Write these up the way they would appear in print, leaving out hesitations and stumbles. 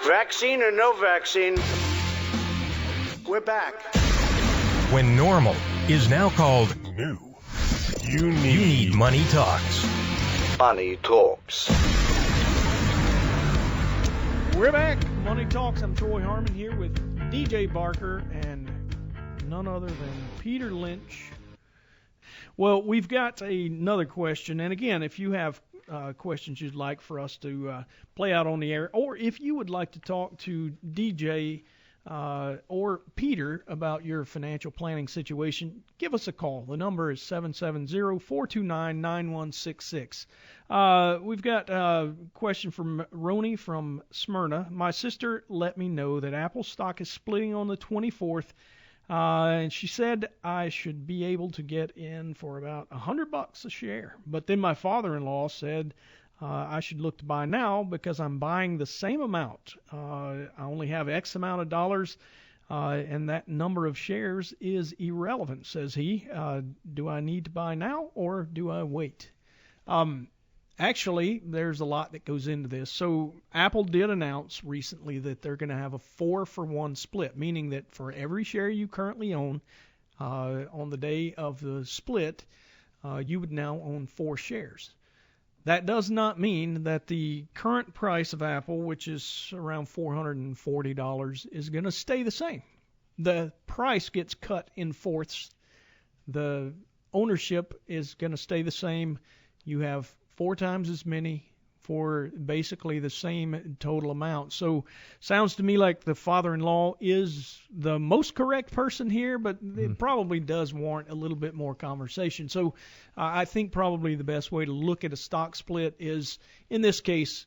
Vaccine or no vaccine, we're back. When normal is now called New. You You Need Money Talks. Money talks. We're back. Money Talks. I'm Troy Harmon here with DJ Barker and none other than Peter Lynch. Well, we've got another question. And again, if you have questions you'd like for us to play out on the air, or if you would like to talk to DJ or Peter about your financial planning situation, give us a call. The number is 770-429-9166. We've got a question from Roni from Smyrna. My sister let me know that Apple stock is splitting on the 24th, and she said I should be able to get in for about $100 a share. But then my father-in-law said I should look to buy now because I'm buying the same amount. I only have X amount of dollars, and that number of shares is irrelevant, says he. Do I need to buy now or do I wait? Actually, there's a lot that goes into this. So Apple did announce recently that they're going to have a 4-for-1 split, meaning that for every share you currently own, on the day of the split, you would now own 4 shares. That does not mean that the current price of Apple, which is around $440, is going to stay the same. The price gets cut in fourths. The ownership is going to stay the same. You have 4 times as many for basically the same total amount. So sounds to me like the father-in-law is the most correct person here, but it probably does warrant a little bit more conversation. So I think probably the best way to look at a stock split is, in this case,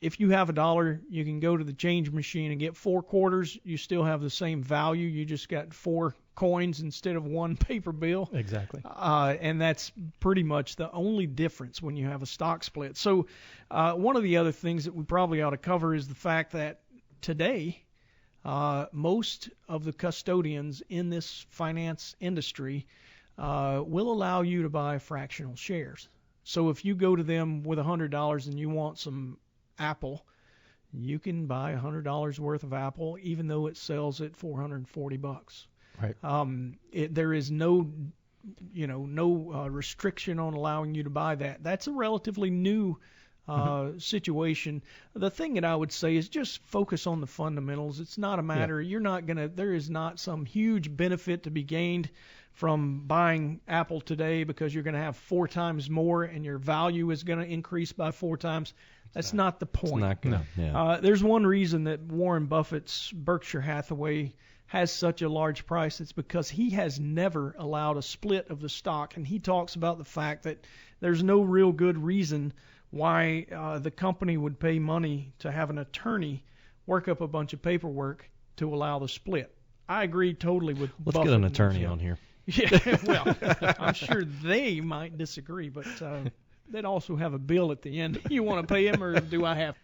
if you have $1, you can go to the change machine and get 4 quarters. You still have the same value. You just got 4 coins instead of 1 paper bill. Exactly. And that's pretty much the only difference when you have a stock split. So one of the other things that we probably ought to cover is the fact that today most of the custodians in this finance industry will allow you to buy fractional shares. So if you go to them with $100 and you want some Apple, you can buy $100 worth of Apple, even though it sells at $440. Right. There is no restriction on allowing you to buy that. That's a relatively new situation. The thing that I would say is just focus on the fundamentals. It's not a matter, there is not some huge benefit to be gained from buying Apple today because you're going to have 4 times more and your value is going to increase by 4 times. That's not the point. It's not gonna, There's one reason that Warren Buffett's Berkshire Hathaway has such a large price. It's because he has never allowed a split of the stock, and he talks about the fact that there's no real good reason why the company would pay money to have an attorney work up a bunch of paperwork to allow the split. I agree totally with Let's Buffett get an attorney on here. Yeah, well, I'm sure they might disagree, but they'd also have a bill at the end. You want to pay him, or do I have?